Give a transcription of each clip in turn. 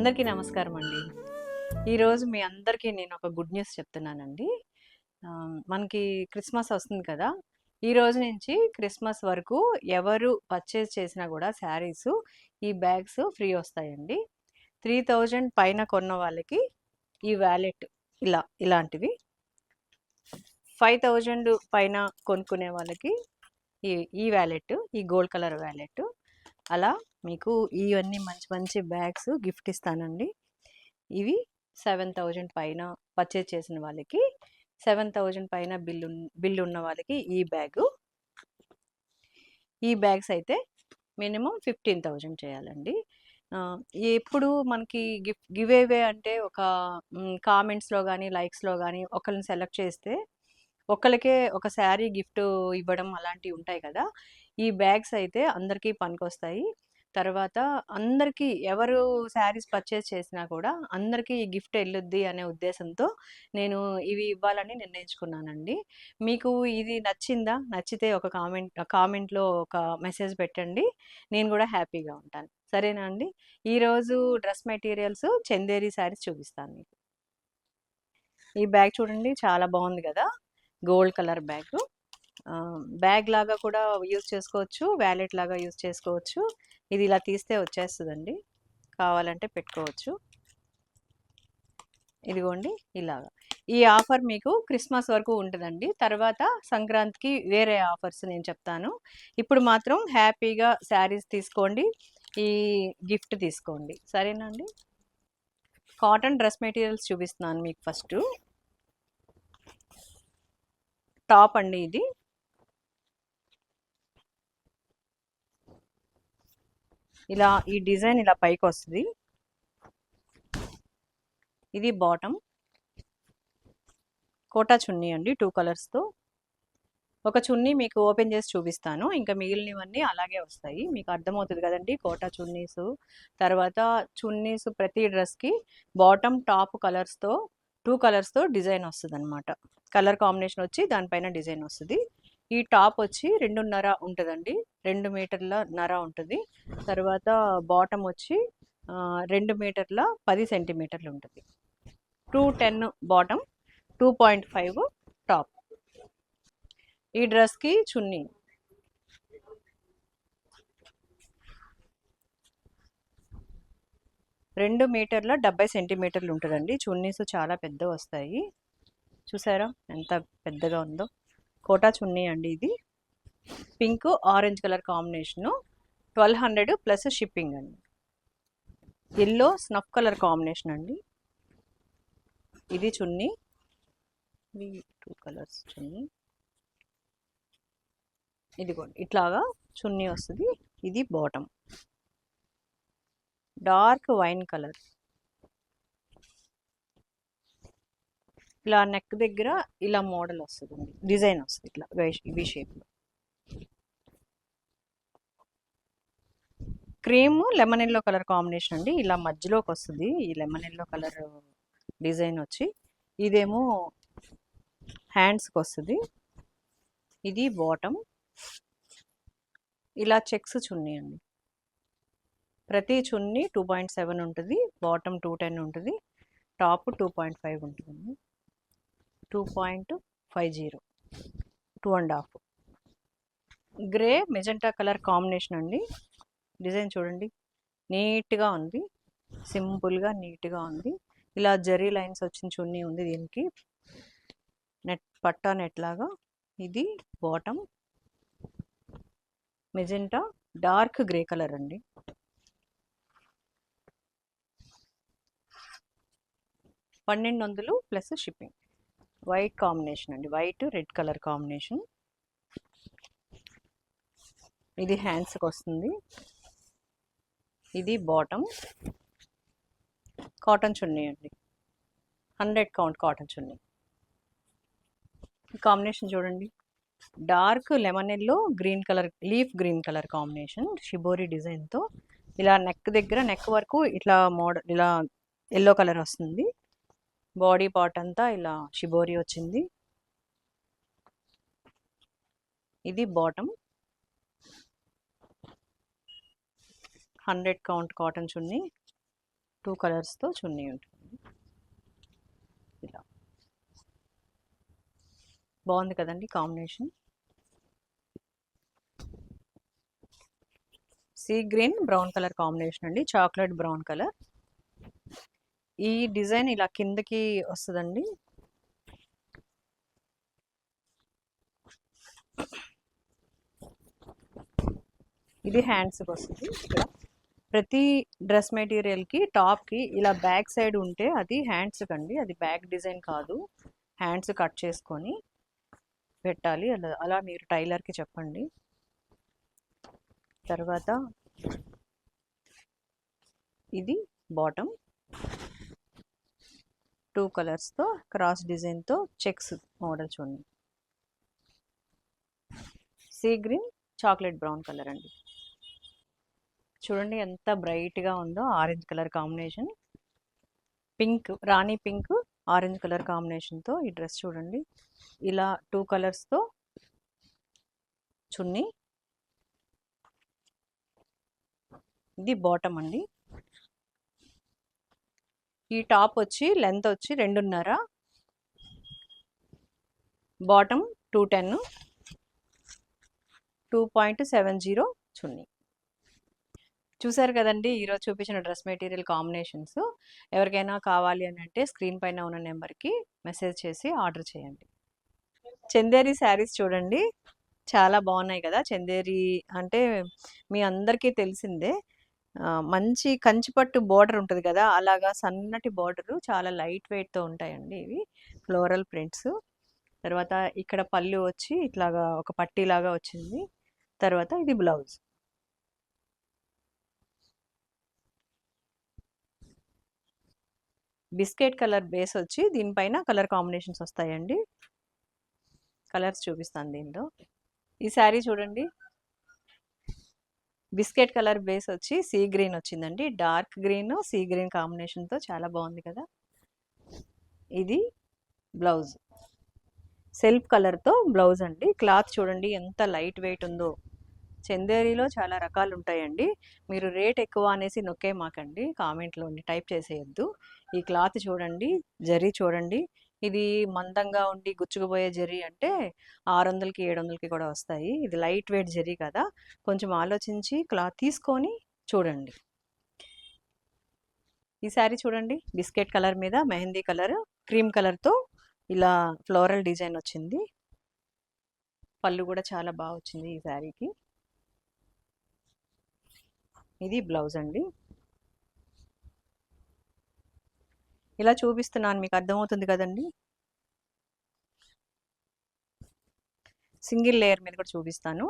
అందరికీ నమస్కారం అండి. ఈరోజు మీ అందరికీ నేను ఒక గుడ్ న్యూస్ చెప్తున్నానండి. మనకి క్రిస్మస్ వస్తుంది కదా! ఈ రోజు నుంచి క్రిస్మస్ వరకు ఎవరు పర్చేజ్ చేసినా కూడా శారీసు, ఈ బ్యాగ్స్ ఫ్రీ వస్తాయండి. 3000 పైన కొన్న వాళ్ళకి ఈ వాలెట్ ఇలాంటివి. 5000 పైన కొనుక్కునే వాళ్ళకి ఈ ఈ వాలెట్, ఈ గోల్డ్ కలర్ వాలెట్. అలా మీకు ఇవన్నీ మంచి మంచి బ్యాగ్స్ గిఫ్ట్ ఇస్తానండి. ఇవి 7000 పైన పర్చేజ్ చేసిన వాళ్ళకి, 7000 పైన బిల్లు ఉన్న వాళ్ళకి ఈ బ్యాగ్స్ అయితే మినిమం 15,000 చేయాలండి. ఎప్పుడు మనకి గివ్ అవే అంటే ఒక కామెంట్స్లో కానీ లైక్స్లో కానీ ఒకరిని సెలెక్ట్ చేస్తే ఒక్కళ్ళకే ఒక శారీ గిఫ్ట్ ఇవ్వడం అలాంటివి ఉంటాయి కదా! ఈ బ్యాగ్స్ అయితే అందరికీ పనికొస్తాయి. తర్వాత అందరికీ ఎవరు శారీస్ పర్చేజ్ చేసినా కూడా అందరికీ ఈ గిఫ్ట్ ఎళ్ళుద్ది అనే ఉద్దేశంతో నేను ఇవి ఇవ్వాలని నిర్ణయించుకున్నానండి. మీకు ఇది నచ్చిందా? నచ్చితే ఒక కామెంట్‌లో ఒక మెసేజ్ పెట్టండి. నేను కూడా హ్యాపీగా ఉంటాను. సరేనా అండి? ఈరోజు డ్రెస్ మెటీరియల్స్ చందేరి శారీస్ చూపిస్తాను మీకు. ఈ బ్యాగ్ చూడండి చాలా బాగుంది కదా! Gold colour bag. బ్యాగ్ లాగా కూడా యూజ్ చేసుకోవచ్చు, వ్యాలెట్ లాగా యూజ్ చేసుకోవచ్చు. ఇది ఇలా తీస్తే వచ్చేస్తుందండి, కావాలంటే పెట్టుకోవచ్చు. ఇదిగోండి ఇలాగా. ఈ ఆఫర్ మీకు క్రిస్మస్ వరకు ఉంటుందండి. తర్వాత సంక్రాంతికి వేరే ఆఫర్స్ నేను చెప్తాను. ఇప్పుడు మాత్రం హ్యాపీగా శారీస్ తీసుకోండి, ఈ గిఫ్ట్ తీసుకోండి. సరేనా అండి? కాటన్ డ్రెస్ మెటీరియల్స్ చూపిస్తున్నాను మీకు. ఫస్ట్ టాప్ అండి ఇది. ఇలా ఈ డిజైన్ ఇలా పైకి వస్తుంది. ఇది బాటమ్. కోటా చున్నీ అండి, 2 కలర్స్తో. ఒక చున్నీ మీకు ఓపెన్ చేసి చూపిస్తాను, ఇంకా మిగిలినవన్నీ అలాగే వస్తాయి. మీకు అర్థమవుతుంది కదండి కోటా చున్నీసు. తర్వాత చున్నీస్ ప్రతి డ్రెస్కి బాటమ్ టాప్ కలర్స్తో 2 కలర్స్తో డిజైన్ వస్తుంది అనమాట. కలర్ కాంబినేషన్ వచ్చి దానిపైన డిజైన్ వస్తుంది. ఈ టాప్ వచ్చి 2.5 ఉంటుందండి, 2 మీటర్ల నర ఉంటుంది. తర్వాత బాటమ్ వచ్చి 2 మీటర్ల 10 సెంటీమీటర్లు ఉంటుంది. 210 బాటమ్, 2.5 టాప్. ఈ డ్రెస్కి చున్నీ 2 మీటర్ల 70 సెంటీమీటర్లు ఉంటుందండి. చున్నీస్ చాలా పెద్ద వస్తాయి, చూసారా ఎంత పెద్దగా ఉందో. కోటా చున్నీ అండి ఇది. Pink orange colour combination. 1200 plus shipping అండి. ఎల్లో స్నఫ్ కలర్ కాంబినేషన్ అండి. ఇది చున్నీ. 2 కలర్స్ చున్నీ. ఇదిగోండి ఇట్లాగా చున్నీ వస్తుంది. ఇది బాటమ్, డార్క్ వైన్ కలర్. ఇలా నెక్ దగ్గర ఇలా మోడల్ వస్తుంది, డిజైన్ వస్తుంది ఇట్లా ఇవి షేప్లో. Cream lemon yellow colour combination అండి. ఇలా మధ్యలోకి వస్తుంది ఈ లెమన్ ఎల్లో కలర్ డిజైన్ వచ్చి. ఇదేమో హ్యాండ్స్కి వస్తుంది. ఇది బాటమ్. ఇలా చెక్స్ చున్నీ అండి. ప్రతి చున్నీ 2.7 ఉంటుంది, బాటమ్ 210 ఉంటుంది, టాప్ 2.5 ఉంటుంది. 2.50, 2.5. గ్రే మెజెంటా కలర్ కాంబినేషన్ అండి. డిజైన్ చూడండి నీట్గా ఉంది, సింపుల్గా నీట్గా ఉంది. ఇలా జరీ లైన్స్ వచ్చిన చున్నీ ఉంది దీనికి, పట్టా నెట్ లాగా. ఇది bottom, magenta dark grey colour అండి. $1200 ప్లస్ షిప్పింగ్. వైట్ కాంబినేషన్ అండి, వైట్ రెడ్ కలర్ కాంబినేషన్. ఇది హ్యాండ్స్కి వస్తుంది. ఇది బాటమ్, కాటన్ చున్నీ అండి, 100 కౌంట్ కాటన్ చున్నీ. కాంబినేషన్ చూడండి, dark lemon yellow green colour, leaf green colour combination shibori డిజైన్తో. ఇలా నెక్ దగ్గర, నెక్ వరకు ఇట్లా మోడల్, ఇలా ఎల్లో కలర్ వస్తుంది. బాడీ పార్ట్ అంతా ఇలా షిబోరి వచ్చింది. ఇది బాటమ్, 100 కౌంట్ కాటన్ చున్నీ. 2 కలర్స్తో చున్నీ ఉంటుంది. ఇలా బాగుంది కదండి combination. Sea green brown colour combination అండి, చాక్లెట్ బ్రౌన్ కలర్. ఈ డిజైన్ ఇలా కిందకి వస్తుందండి. ఇది హ్యాండ్స్కి వస్తుంది. ఇక్కడ ప్రతి డ్రెస్ మెటీరియల్కి టాప్కి ఇలా బ్యాక్ సైడ్ ఉంటే అది హ్యాండ్స్కి అండి, అది బ్యాక్ డిజైన్ కాదు. హ్యాండ్స్ కట్ చేసుకొని పెట్టాలి, అలా అలా మీరు టైలర్కి చెప్పండి. తర్వాత ఇది బాటమ్ 2 కలర్స్తో క్రాస్ డిజైన్తో చెక్స్ మోడల్ చూడండి. Sea green chocolate brown colour అండి. చూడండి ఎంత బ్రైట్గా ఉందో, ఆరెంజ్ కలర్ కాంబినేషన్, పింక్ రాణి పింక్ ఆరెంజ్ కలర్ కాంబినేషన్తో ఈ డ్రెస్ చూడండి. ఇలా 2 కలర్స్తో చున్నీ. ఇది బాటమ్ అండి. ఈ టాప్ వచ్చి లెంత్ వచ్చి 2.5, బాటమ్ 210, 2.70 చున్నీ. చూసారు కదండి ఈరోజు చూపించిన డ్రెస్ మెటీరియల్ కాంబినేషన్స్. ఎవరికైనా కావాలి అని అంటే స్క్రీన్ పైన ఉన్న నెంబర్కి మెసేజ్ చేసి ఆర్డర్ చేయండి. చందేరి శారీస్ చూడండి, చాలా బాగున్నాయి కదా. చందేరి అంటే మీ అందరికీ తెలిసిందే. మంచి కంచిపట్టు బోర్డర్ ఉంటుంది కదా, అలాగా సన్నటి బోర్డరు, చాలా లైట్ వెయిట్తో ఉంటాయండి ఇవి. Floral prints. తర్వాత ఇక్కడ పళ్ళు వచ్చి ఇట్లాగా ఒక పట్టీలాగా వచ్చింది. తర్వాత ఇది బ్లౌజ్. బిస్కెట్ కలర్ బేస్ వచ్చి దీనిపైన కలర్ కాంబినేషన్స్ వస్తాయండి. కలర్స్ చూపిస్తాను దీంట్లో. ఈ శారీ చూడండి, బిస్కెట్ కలర్ బేస్ వచ్చి సీ గ్రీన్ వచ్చిందండి. డార్క్ గ్రీన్ సీ గ్రీన్ కాంబినేషన్తో చాలా బాగుంది కదా. ఇది బ్లౌజ్, సెల్ఫ్ కలర్తో బ్లౌజ్ అండి. క్లాత్ చూడండి ఎంత లైట్ వెయిట్ ఉందో. చందేరిలో చాలా రకాలు ఉంటాయండి, మీరు రేట్ ఎక్కువ అనేసి నొక్కే మాకండి, కామెంట్లో టైప్ చేసేయద్దు. ఈ క్లాత్ చూడండి, జరీ చూడండి, ఇది మందంగా ఉండి గుచ్చుకుపోయే జరీ అంటే 600కి 700కి కూడా వస్తాయి. ఇది లైట్ వెయిట్ జరీ కదా, కొంచెం ఆలోచించి క్లాత్ తీసుకొని చూడండి. ఈ శారీ చూడండి, బిస్కెట్ కలర్ మీద మెహందీ కలర్ క్రీమ్ కలర్తో ఇలా ఫ్లోరల్ డిజైన్ వచ్చింది. పళ్ళు కూడా చాలా బాగా వచ్చింది ఈ శారీకి. ఇది బ్లౌజ్ అండి. ఇలా చూపిస్తున్నాను, మీకు అర్థమవుతుంది కదండి. సింగిల్ లేయర్ మీద కూడా చూపిస్తాను.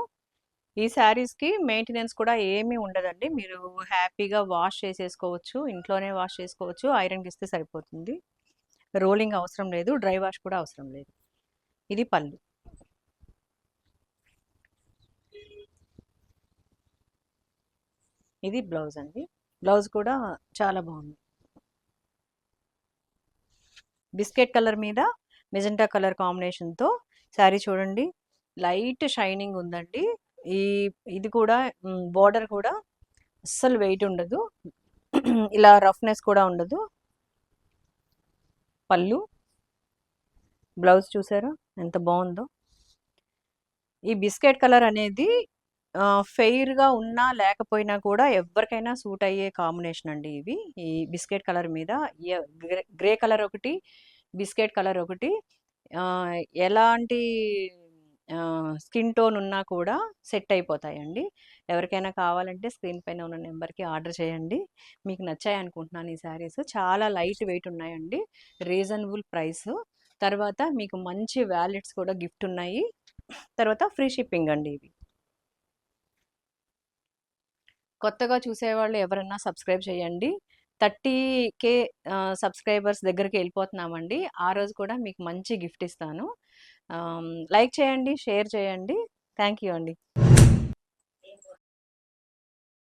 ఈ శారీస్కి మెయింటెనెన్స్ కూడా ఏమీ ఉండదండి, మీరు హ్యాపీగా వాష్ చేసేసుకోవచ్చు, ఇంట్లోనే వాష్ చేసుకోవచ్చు, ఐరన్కి ఇస్తే సరిపోతుంది. రోలింగ్ అవసరం లేదు, డ్రై వాష్ కూడా అవసరం లేదు. ఇది పళ్ళు. ఇది బ్లౌజ్ అండి. బ్లౌజ్ కూడా చాలా బాగుంది. బిస్కెట్ కలర్ మీద మెజెంటా కలర్ కాంబినేషన్తో శారీ చూడండి, లైట్ షైనింగ్ ఉందండి. ఇది కూడా బోర్డర్ కూడా అస్సలు వెయిట్ ఉండదు, ఇలా రఫ్నెస్ కూడా ఉండదు. పళ్ళు, బ్లౌజ్ చూసారా ఎంత బాగుందో. ఈ బిస్కెట్ కలర్ అనేది ఫెయిర్గా ఉన్నా లేకపోయినా కూడా ఎవరికైనా సూట్ అయ్యే కాంబినేషన్ అండి ఇవి. ఈ బిస్కెట్ కలర్ మీద గ్రే కలర్ ఒకటి, బిస్కెట్ కలర్ ఒకటి, ఎలాంటి స్కిన్ టోన్ ఉన్నా కూడా సెట్ అయిపోతాయండి. ఎవరికైనా కావాలంటే స్క్రీన్ పైన ఉన్న నెంబర్కి ఆర్డర్ చేయండి. మీకు నచ్చాయి అనుకుంటున్నాను ఈ శారీస్. చాలా లైట్ వెయిట్ ఉన్నాయండి, రీజనబుల్ ప్రైస్. తర్వాత మీకు మంచి వ్యాలెట్స్ కూడా గిఫ్ట్ ఉన్నాయి. తర్వాత ఫ్రీ షిప్పింగ్ అండి ఇవి. కొత్తగా చూసేవాళ్ళు ఎవరన్నా సబ్స్క్రైబ్ చేయండి. 30K సబ్స్క్రైబర్స్ దగ్గరికి వెళ్ళిపోతున్నామండి. ఆ రోజు కూడా మీకు మంచి గిఫ్ట్ ఇస్తాను. లైక్ చేయండి, షేర్ చేయండి. థ్యాంక్ యూ అండి.